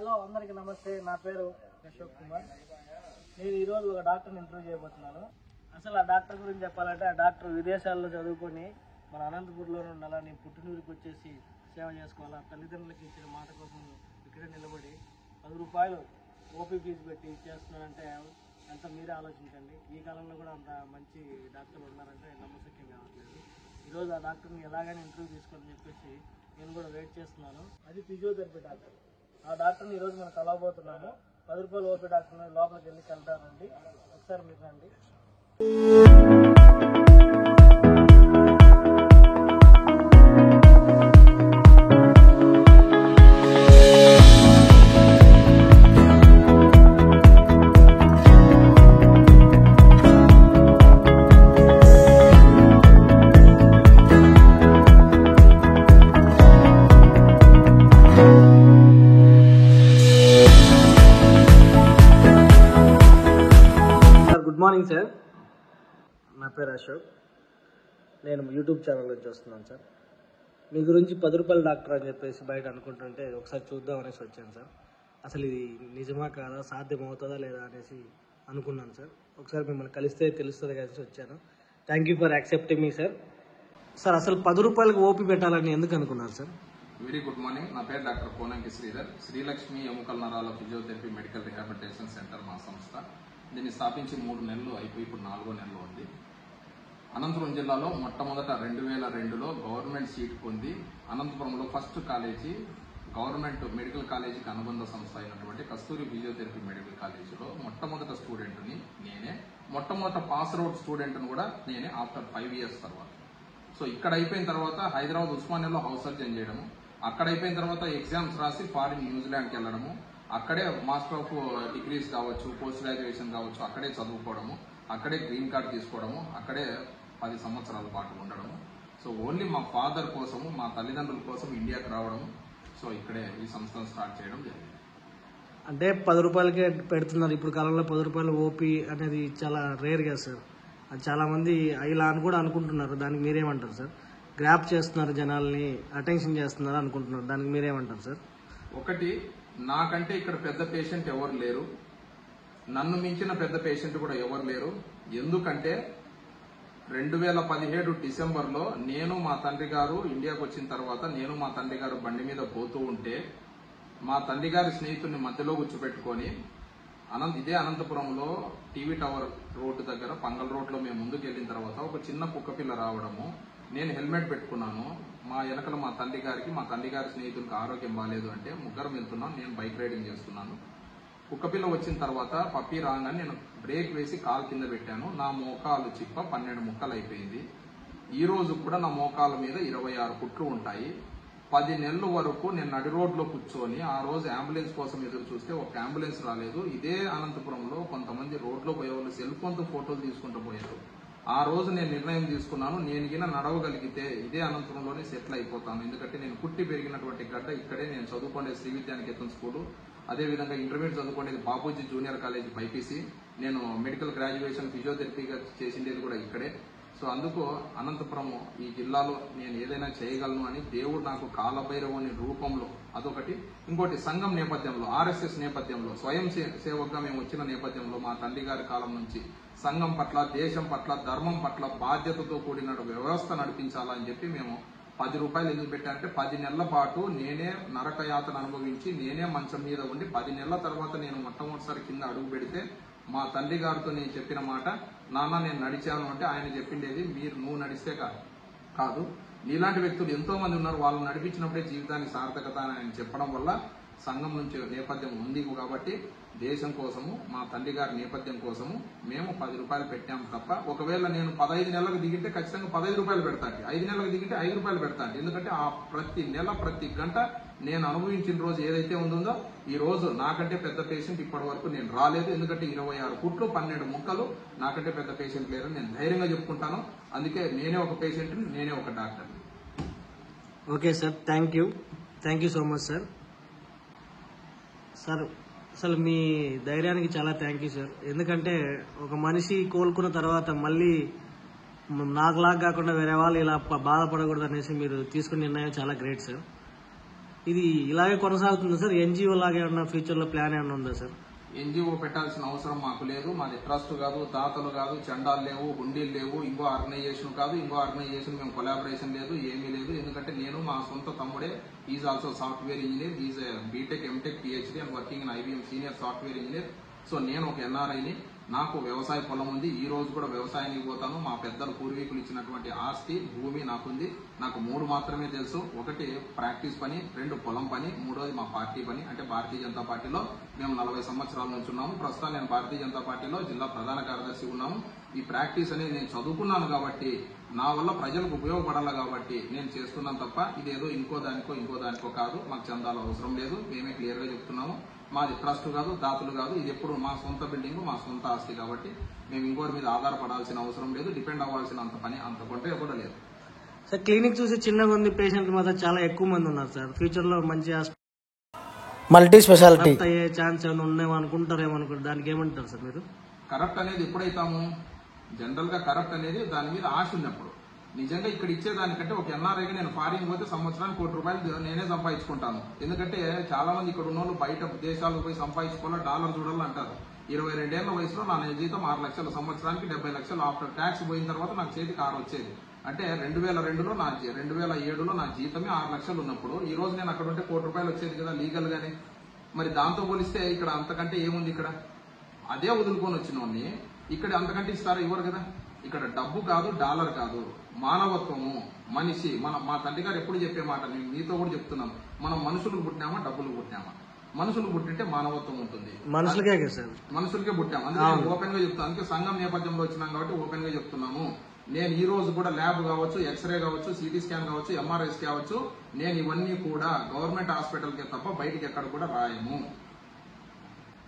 Hello అందరికీ నమస్తే. నా పేరు అశోక్ కుమార్. నేను ఈరోజు ఒక డాక్టర్ని ఇంటర్వ్యూ చేయబోతున్నాను. అసలు ఆ డాక్టర్ గురించి చెప్పాలంటే ఆ డాక్టర్ విదేశాల్లో చదువుకొని మన అనంతపూర్లోనే ఉండాలని పుట్టినూరికి వచ్చేసి సేవ చేసుకోవాలా, తల్లిదండ్రులకి ఇచ్చిన మాట కోసం ఇక్కడే నిలబడి 10 రూపాయలు ఓపీ ఫీజు పెట్టి చేస్తున్నారంటే ఎంత మీరే ఆలోచించండి. ఈ కాలంలో కూడా అంత మంచి డాక్టర్లు ఉన్నారంటే నమ్మశక్యం కావట్లేదు. ఈరోజు ఆ డాక్టర్ని ఎలాగైనా ఇంటర్వ్యూ తీసుకోవాలని చెప్పేసి నేను కూడా వెయిట్ చేస్తున్నాను. అది ఫిజియోథెరపీ డాక్టర్. ఆ డాక్టర్ని ఈరోజు మనం కలవబోతున్నాము. 10 రూపాయలు ఓపీ డాక్టర్ని లోపలికి వెళ్ళి కలుద్దామండి. ఒకసారి మీరు రండి. Good morning sir. నా పేరు అశోక్. నేను యూట్యూబ్ ఛానల్ నుంచి వస్తున్నాను సార్. మీ గురించి 10 రూపాయల డాక్టర్ అని చెప్పేసి బయట అనుకుంటుంటే ఒకసారి చూద్దాం అనేసి వచ్చాను సార్. అసలు ఇది నిజమా కాదా, సాధ్యం అవుతుందా లేదా అనేసి అనుకున్నాను సార్. ఒకసారి మిమ్మల్ని కలిస్తే తెలుస్తుంది కలిసి వచ్చాను. Thank you for accepting me sir. Sir అసలు 10 రూపాయలకు ఓపీ పెట్టాలని ఎందుకు అనుకున్నారు సార్? Very good morning. నా పేరు డాక్టర్ కోనంకి శ్రీధర్. శ్రీలక్ష్మి ఎముకల నరాల ఫిజియోథెరపీ మెడికల్ రిహాబిలిటేషన్ సెంటర్ మా సంస్థ. దీన్ని స్థాపించి 3 నెలలు అయిపోయి ఇప్పుడు 4వ నెలలో ఉంది. అనంతపురం జిల్లాలో మొట్టమొదట 2002లో గవర్నమెంట్ సీట్ పొంది అనంతపురంలో ఫస్ట్ కాలేజీ గవర్నమెంట్ మెడికల్ కాలేజీకి అనుబంధ సంస్థ అయినటువంటి కస్తూరి ఫిజియోథెరపీ మెడికల్ కాలేజీలో మొట్టమొదట స్టూడెంట్ని నేనే, మొట్టమొదట పాస్ అవుట్ స్టూడెంట్ని కూడా నేనే ఆఫ్టర్ 5 ఇయర్స్ తర్వాత. సో ఇక్కడ అయిపోయిన తర్వాత హైదరాబాద్ ఉస్మానియాలో హౌస్ సర్జన్ చేయడము, అక్కడ అయిపోయిన తర్వాత ఎగ్జామ్స్ రాసి ఫారిన్ న్యూజిలాండ్కి వెళ్ళడము, అక్కడే మాస్టర్ ఆఫ్ డిగ్రీస్ కావచ్చు, పోస్ట్ గ్రాడ్యుయేషన్ కావచ్చు, అక్కడే చదువుకోవడము, అక్కడే గ్రీన్ కార్డ్ తీసుకోవడము, అక్కడే 10 సంవత్సరాల పాటు ఉండడము. సో ఓన్లీ మా ఫాదర్ కోసము, మా తల్లిదండ్రుల కోసం ఇండియాకి రావడము. సో ఇక్కడే ఈ సంస్థను స్టార్ట్ చేయడం జరిగింది. అంటే 10 రూపాయలకే పెడుతున్నారు. ఇప్పుడు కాలంలో 10 రూపాయల ఓపీ అనేది చాలా రేర్ కదా సార్. అది చాలా మంది ఇలా అని కూడా అనుకుంటున్నారు. దానికి మీరేమంటారు సార్? గ్రాప్ చేస్తున్నారు, జనాల్ని అటెన్షన్ చేస్తున్నారు అనుకుంటున్నారు. దానికి మీరేమంటారు సార్? ఒకటి, నాకంటే ఇక్కడ పెద్ద పేషెంట్ ఎవరు లేరు, నన్ను మించిన పెద్ద పేషెంట్ కూడా ఎవరు లేరు. ఎందుకంటే 2017 డిసెంబర్లో నేను మా తండ్రి గారు ఇండియాకు వచ్చిన తర్వాత నేను మా తండ్రి గారు బండి మీద పోతూ ఉంటే మా తండ్రి గారి స్నేహితుడిని మధ్యలో కూర్చోబెట్టుకొని ఇదే అనంతపురంలో టీవీ టవర్ రోడ్డు దగ్గర పంగల్ రోడ్లో మేము ముందుకు వెళ్ళిన తర్వాత ఒక చిన్న కుక్కపిల్ల రావడము, నేను హెల్మెట్ పెట్టుకున్నాను. మా వెనకల మా తండ్రి గారి స్నేహితులకు ఆరోగ్యం బాగాలేదు అంటే ముగ్గురం వెళ్తున్నాం, నేను బైక్ రైడింగ్ చేస్తున్నాను. కుక్కపిల్ల వచ్చిన తర్వాత పప్పి రాగానే నేను బ్రేక్ వేసి కాలు కింద పెట్టాను. నా మోకాలు చిప్ప 12 ముక్కలు అయిపోయింది. ఈ రోజు కూడా నా మోకాల మీద 26 కుట్లు ఉంటాయి. 10 నెలల వరకు నేను నడి రోడ్లో కూర్చొని ఆ రోజు అంబులెన్స్ కోసం ఎదురు చూస్తే ఒక అంబులెన్స్ రాలేదు. ఇదే అనంతపురంలో కొంతమంది రోడ్లో పోయేవాళ్ళు సెల్ ఫోన్తో ఫోటోలు తీసుకుంటూ పోయారు. ఆ రోజు నేను నిర్ణయం తీసుకున్నాను, నేను గిన నడవగలిగితే ఇదే అనంతపురంలోనే సెటిల్ అయిపోతాను. ఎందుకంటే నేను పుట్టి పెరిగినటువంటి గడ్డ ఇక్కడే, నేను చదువుకునే శ్రీ విద్యానికేతన్ స్కూలు, అదేవిధంగా ఇంటర్మీడియట్ చదువుకునేది బాపూజీ జూనియర్ కాలేజ్ బైపీసీ, నేను మెడికల్ గ్రాడ్యుయేషన్ ఫిజియోథెరపీగా చేసిండేది కూడా ఇక్కడే. సో అందుకు అనంతపురం ఈ జిల్లాలో నేను ఏదైనా చేయగలను అని దేవుడు నాకు కాలభైరవుని రూపంలో, అదొకటి. ఇంకోటి, సంఘం నేపథ్యంలో, ఆర్ఎస్ఎస్ నేపథ్యంలో, స్వయం సేవకుగా మేము వచ్చిన నేపథ్యంలో మా తండ్రి గారి కాలం నుంచి సంఘం పట్ల, దేశం పట్ల, ధర్మం పట్ల బాధ్యతతో కూడిన వ్యవస్థ నడిపించాలని చెప్పి మేము 10 రూపాయలు ఎందుకు పెట్టానంటే 10 నెలల పాటు నేనే నరకయాతన అనుభవించి నేనే మంచం మీద ఉండి 10 నెలల తర్వాత నేను మొట్టమొదటిసారి కింద అడుగు పెడితే మా తండ్రి గారితో నేను చెప్పిన మాట, నాన్న నేను నడిచాను అంటే ఆయన చెప్పిండేది, నువ్వు నడిస్తే కాదు, నీలాంటి వ్యక్తులు ఎంతో మంది ఉన్నారు, వాళ్ళు నడిపించినప్పుడే జీవితానికి సార్థకత అని ఆయన చెప్పడం వల్ల సంఘం నుంచి నేపథ్యం ఉంది కాబట్టి దేశం కోసము, మా తండ్రి గారి నేపథ్యం కోసము మేము 10 రూపాయలు పెట్టాము తప్ప, ఒకవేళ నేను 15 నెలలకు దిగితే ఖచ్చితంగా 15 రూపాయలు పెడతాను, 5 నెలలకు దిగితే 5 రూపాయలు పెడతాను. ఎందుకంటే ఆ ప్రతి నెల ప్రతి గంట నేను అనుభవించిన రోజు ఏదైతే ఉందో, ఈ రోజు నాకంటే పెద్ద పేషెంట్ ఇప్పటి వరకు నేను రాలేదు. ఎందుకంటే 26 కుట్లు 12 ముక్కలు, నాకంటే పెద్ద పేషెంట్ లేరని నేను ధైర్యంగా చెప్పుకుంటాను. అందుకే నేనే ఒక పేషెంట్, నేనే ఒక doctor. Okay sir, thank you so much sir. Sir అసలు మీ ధైర్యానికి చాలా థ్యాంక్ యూ సార్. ఎందుకంటే ఒక మనిషి కోలుకున్న తర్వాత మళ్ళీ నాకులాగా కాకుండా వేరే వాళ్ళు ఇలా బాధపడకూడదు అనేసి మీరు తీసుకున్న నిర్ణయం చాలా గ్రేట్ సార్. ఇది ఇలాగే కొనసాగుతుంది సార్? ఎన్జిఓ లాగే ఏమన్నా ఫ్యూచర్ లో ప్లాన్ ఏమన్నా ఉందా సార్? ఎన్జిఓ పెట్టాల్సిన అవసరం మాకు లేదు. మాది ట్రస్ట్ కాదు, దాతలు కాదు, చండాలు లేవు, హుండీలు లేవు, ఇంకో ఆర్గనైజేషన్ కాదు, ఇంకో ఆర్గనైజేషన్ మేము కొలాబరేషన్ లేదు, ఏమీ లేదు. ఎందుకంటే నేను మా సొంత తమ్ముడే, is also software engineer, is BTech MTech PhD and working in IBM senior software engineer. So నేను ఒక ఎన్ఆర్ఐని, నాకు వ్యవసాయ పొలం ఉంది. ఈ రోజు కూడా వ్యవసాయానికి పోతాను. మా పెద్దలు పూర్వీకులు ఇచ్చినటువంటి ఆస్తి భూమి నాకుంది. నాకు 3 మాత్రమే తెలుసు. 1 ప్రాక్టీస్ పని, 2 పొలం పని, 3వది మా పార్టీ పని. అంటే భారతీయ జనతా పార్టీలో మేము 40 సంవత్సరాల నుంచి ఉన్నాము. ప్రస్తుతం నేను భారతీయ జనతా పార్టీలో జిల్లా ప్రధాన కార్యదర్శి ఉన్నాము. ఈ ప్రాక్టీస్ అనేది నేను చదువుకున్నాను కాబట్టి, నా వల్ల ప్రజలకు ఉపయోగపడాలి కాబట్టి నేను చేస్తున్నాను తప్ప ఇదేదో ఇంకో దానికో కాదు. మాకు చందాలు అవసరం లేదు. మేమే క్లియర్ గా చెప్తున్నాము. మాది ట్రస్ట్ కాదు, దాతలు కాదు. ఇది ఎప్పుడు మా సొంత బిల్డింగ్, మా సొంత ఆస్తి కాబట్టి మేము ఇంకోటి మీద ఆధారపడాల్సిన అవసరం లేదు. డిపెండ్ అవ్వాల్సిన అంత కొంటే కూడా లేదు సార్. క్లినిక్ చూసి చిన్నగా ఉంది, పేషెంట్లు మాత్రం చాలా ఎక్కువ మంది ఉన్నారు సార్. ఫ్యూచర్ లో మంచి మల్టీ స్పెషాలిటీ అయ్యే ఛాన్స్ ఏమైనా ఉన్నాయేమో అనుకుంటారు. దానికి ఏమంటారు సార్ మీరు? కరప్ట్ అనేది ఎప్పుడైతాము, జనరల్ గా కరప్ట్ అనేది దాని మీద ఆశ ఉన్నప్పుడు. నిజంగా ఇక్కడ ఇచ్చేదానికంటే ఒక ఎన్ఆర్ఐకి నేను ఫారిన్ పోతే సంవత్సరానికి ₹1 నేనే సంపాదించుకుంటాను. ఎందుకంటే చాలా మంది ఇక్కడ ఉన్న వాళ్ళు బయట దేశాలకు పోయి సంపాదించుకోవాలి, డాలర్ చూడాలి అంటారు. 22 ఏళ్ల వయసులో నా జీతం 6 లక్షలు, సంవత్సరానికి 70 లక్షలు. ఆఫ్టర్ ట్యాక్స్ పోయిన తర్వాత నాకు చేతికి 6 వచ్చేది. అంటే 2002లో 2007లో నా జీతమే 6 లక్షలు ఉన్నప్పుడు ఈ రోజు నేను అక్కడ ఉంటే ₹1 వచ్చేది కదా లీగల్ గానే. మరి దాంతో పోలిస్తే ఇక్కడ అంతకంటే ఏముంది? ఇక్కడ అదే వదులుకొని వచ్చిన వాడిని ఇక్కడ అంతకంటే ఇస్తారా? ఇవ్వరు కదా. ఇక్కడ డబ్బు కాదు, డాలర్ కాదు, మానవత్వము, మనిషి. మా తండ్రి గారు ఎప్పుడు చెప్పే మాట నేను మీతో కూడా చెప్తున్నాను. మనం మనుషులకు పుట్టినామా, డబ్బులు పుట్టినామా? మనుషులు పుట్టింటే మానవత్వం ఉంటుంది. మనుషులకే పుట్టాము. అందుకే ఓపెన్ గా చెప్తాను. అందుకే సంఘం నేపథ్యంలో వచ్చినాం కాబట్టి ఓపెన్ గా చెప్తున్నాము. నేను ఈ రోజు కూడా ల్యాబ్ కావచ్చు, ఎక్స్రే కావచ్చు, సిటీ స్కాన్ కావచ్చు, ఎంఆర్ఐస్ కావచ్చు, నేను ఇవన్నీ కూడా గవర్నమెంట్ హాస్పిటల్ కే తప్ప బయటికి ఎక్కడ కూడా రాయము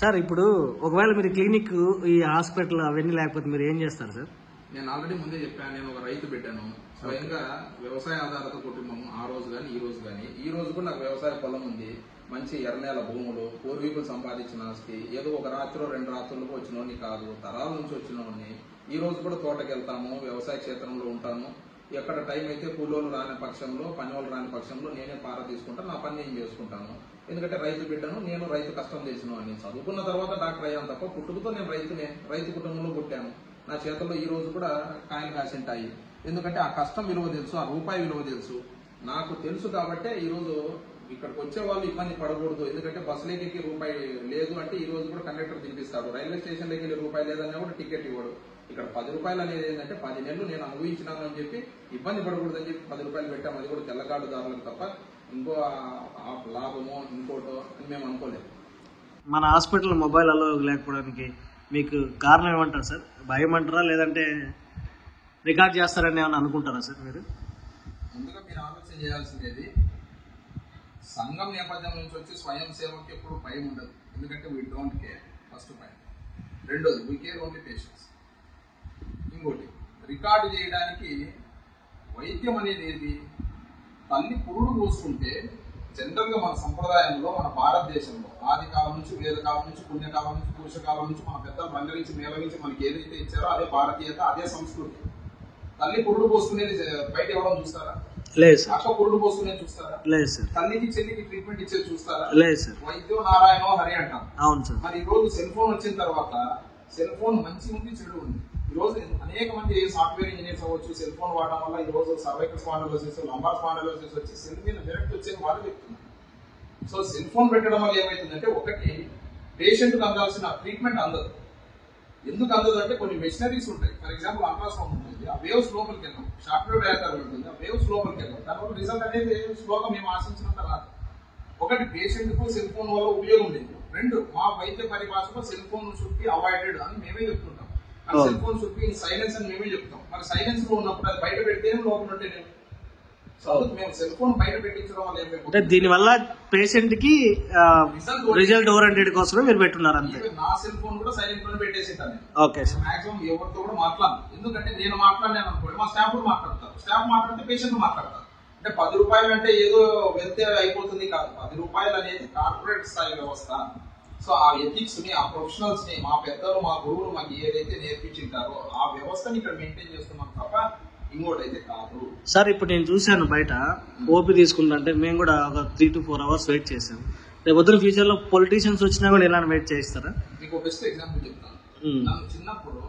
సార్. ఇప్పుడు ఒకవేళ మీరు క్లినిక్, ఈ హాస్పిటల్ అవన్నీ లేకపోతే మీరు ఏం చేస్తారు సార్? నేను ఆల్రెడీ ముందే చెప్పాను. నేను ఒక రైతు బిడ్డను. స్వయంగా వ్యవసాయ ఆధారిత కుటుంబం. ఆ రోజు కానీ ఈ రోజు కానీ, ఈ రోజు కూడా నాకు వ్యవసాయ పొలం ఉంది. మంచి ఎర్రనేల భూములు, పూర్వీకులు సంపాదించిన ఆస్తి. ఏదో ఒక రాత్రిలో 2 రాత్రులకు వచ్చినోడిని కాదు, తరాల నుంచి వచ్చినోడిని. ఈ రోజు కూడా తోటకి వెళ్తాము, వ్యవసాయ క్షేత్రంలో ఉంటాము. ఎక్కడ టైం అయితే కూలోళ్ళు రాని పక్షంలో, పని వాళ్ళు రాని పక్షంలో నేనే పార తీసుకుంటాను, నా పని నేను చేసుకుంటాను. ఎందుకంటే రైతు బిడ్డను, నేను రైతు కష్టం చేసిన వాడిని. చదువుకున్న తర్వాత డాక్టర్ అయ్యాను తప్ప పుట్టుకతో నేను రైతు కుటుంబంలో పుట్టాను. నా చేతుల్లో ఈ రోజు కూడా కాయలు కాసింటాయి. ఎందుకంటే ఆ కష్టం విలువ తెలుసు, ఆ రూపాయి విలువ తెలుసు, నాకు తెలుసు. కాబట్టే ఈ రోజు ఇక్కడికి వచ్చే వాళ్ళు ఇబ్బంది పడకూడదు. ఎందుకంటే బస్సులకి ₹1 లేదు అంటే ఈ రోజు కూడా కండక్టర్ తినిపిస్తాడు. రైల్వే స్టేషన్లోకి ₹1 లేదన్నా కూడా టికెట్ ఇవ్వడు. ఇక్కడ ₹10 అనేది ఏంటంటే 10 నెలలు నేను అనుభవించినాను అని చెప్పి ఇబ్బంది పడకూడదని చెప్పి ₹10 పెట్టాము. అది కూడా తెల్లకాడుదారులకు తప్ప ఇంకో లాభమో ఇంకోటో అని మేము అనుకోలేదు. మన హాస్పిటల్ మొబైల్ అలో లేకపోవడానికి మీకు కారణం ఏమంటారు సార్? భయం అంటారా, లేదంటే రికార్డ్ చేస్తారని ఏమన్నా అనుకుంటారా సార్ మీరు? ముందుగా మీరు ఆలోచన చేయాల్సిందేది, సంఘం నేపథ్యం నుంచి వచ్చి స్వయం సేవకి ఎప్పుడు భయం ఉండదు. ఎందుకంటే we don't care, first point. రెండోది, వీ కేర్ ఓన్లీ పేషెంట్స్. ఇంకోటి, రికార్డు చేయడానికి వైద్యం అనేది ఏది? తల్లి పురుడు పోసుకుంటే జనరల్ గా మన సంప్రదాయంలో, మన భారతదేశంలో ఆది కాలం నుంచి, వేద కాలం నుంచి, పుణ్యకాలం నుంచి, పురుషకాలం నుంచి మన పెద్దలు రంగరించి మేళవించి మనకి ఏదైతే ఇచ్చారో అదే భారతీయత, అదే సంస్కృతి. తల్లి పురుడు పోసుకునేది బయట ఎవరో చూస్తారా? లేదు సార్. అక్క పురుడు పోసుకునేది చూస్తారా? లేదు సార్. తల్లికి చెల్లికి ట్రీట్మెంట్ ఇచ్చేది చూస్తారా? లేదు సార్. వైద్యం నారాయణో హరి అంటాం. అవును సార్. మరి ఈ రోజు సెల్ ఫోన్ వచ్చిన తర్వాత, సెల్ ఫోన్ మంచి ఉంది, చెడు ఉంది. ఈ రోజు అనేక మంది సాఫ్ట్వేర్ ఇంజనీర్స్ అవ్వచ్చు, సెల్ ఫోన్ వాడడం వల్ల ఈ రోజు సర్వైకల్ స్పాండిలోసిస్, లంబార్ స్పాండిలోసిస్ వచ్చి సెల్ మీద డైరెక్ట్ వచ్చేది వాళ్ళు చెప్తున్నారు. సో సెల్ ఫోన్ పెట్టడం వల్ల ఏమైతుందంటే, ఒకటి పేషెంట్ కు అందాల్సిన ట్రీట్మెంట్ అందదు. ఎందుకు అందదు అంటే కొన్ని మెషినరీస్ ఉంటాయి. ఫర్ ఎగ్జాంపుల్ అల్ట్రాసౌండ్ ఉంటుంది, ఆ వేవ్స్ లోపలికి వెళ్ళాం. సాఫ్ట్వేర్ డయాగ్రామ్ ఉంటుంది, ఆ వేవ్స్ లోపలికి వెళ్ళాం. దానివల్ల రిజల్ట్ అనేది స్లోగా మేము ఆశించినంత రాదు. ఒకటి, పేషెంట్ కు సెల్ ఫోన్ వల్ల ఉపయోగం లేదు. 2, మా వైద్య పరిభాషలో cell phone should be avoided అని మేమే చెప్తుంటాం. Cell phone should be in silence అని మేమే చెప్తాం. మరి సైలెన్స్ లో ఉన్నప్పుడు అది బయట పెడితే లోపల ఉంటే మేము సెల్ ఫోన్ బయట పెట్టించడం వల్ల ఏమైపోతుంది? దీనివల్ల పేషెంట్ కి రిజల్ట్ ఓరియంటెడ్ కోసమే మీరు పెట్టున్నారు అంతే. నా సెల్ ఫోన్ కూడా సైలెంట్ లో పెట్టేసింటాను. ఓకే. మాక్సిమం ఎవరితో కూడా మాట్లాడను. ఎందుకంటే నేను మాట్లాడినాను అనుకోండి, మా స్టాఫ్ కూడా మాట్లాడతారు. స్టాఫ్ మాట్లాడితే పేషెంట్ మాట్లాడతారు. అంటే ₹10 అంటే ఏదో వెళ్తే అయిపోతుంది కాదు. ₹10 అనేది కార్పొరేట్ స్థాయి వ్యవస్థ. సో ఆ ఎథిక్స్ ని, ఆ ప్రొఫెషనల్స్ ని, మా పెద్దలు, మా గురువులు మాకు ఏదైతే నేర్పించింటారో ఆ వ్యవస్థని ఇక్కడ మెయింటైన్ చేస్తున్నాం తప్ప ఇంకోటి అయితే కాదు. సార్ ఇప్పుడు నేను చూశాను బయట ఓపీ తీసుకుంటుంటే మేము కూడా ఒక 3 to 4 hours వెయిట్ చేసాం. రేపు పొద్దున ఫ్యూచర్ లో పొలిటీషియన్స్ వచ్చినా కూడా ఇలా వెయిట్ చేయిస్తారా? మీకు బెస్ట్ ఎగ్జాంపుల్ చెప్తాను. నన్ను చిన్నప్పుడు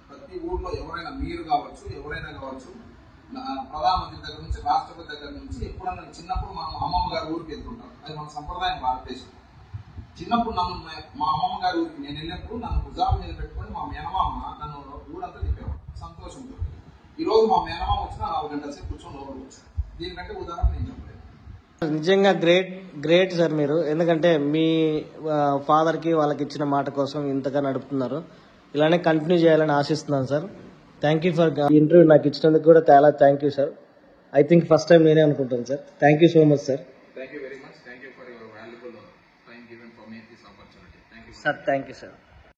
ప్రతి ఊర్లో ఎవరైనా, మీరు కావచ్చు ఎవరైనా కావచ్చు, ప్రధానమంత్రి దగ్గర నుంచి రాష్ట్రపతి దగ్గర నుంచి ఎప్పుడన్నా చిన్నప్పుడు మా అమ్మమ్మ గారి ఊరికి వెళ్తుంటాం. అది మన సంప్రదాయం భారతదేశం. చిన్నప్పుడు నన్ను మా అమ్మమ్మ గారి ఊరికి నేను వెళ్ళినప్పుడు నన్ను భుజాల మీద పెట్టుకొని మా మేనమామ నన్ను ఊరంతా తిప్పేవాడు సంతోషంతో. ఈ రోజు మా మేనమామ వచ్చినా 4 గంటల సేపు కూర్చొని లోపలికి వచ్చాను. దీనికంటే ఉదాహరణ నేను చెప్పలేదు. నిజంగా గ్రేట్ సార్ మీరు. ఎందుకంటే మీ ఫాదర్కి వాళ్ళకి ఇచ్చిన మాట కోసం ఇంతగా నడుపుతున్నారు. ఇలానే కంటిన్యూ చేయాలని ఆశిస్తున్నాను sir. Thank you for interview నాకు ఇచ్చినందుకు కూడా చాలా thank you sir. I think first time నేనే అనుకుంటాను sir. Thank you so much sir. Thank you very much. Thank you for your valuable time given for me this opportunity. Thank you. Sir thank you sir.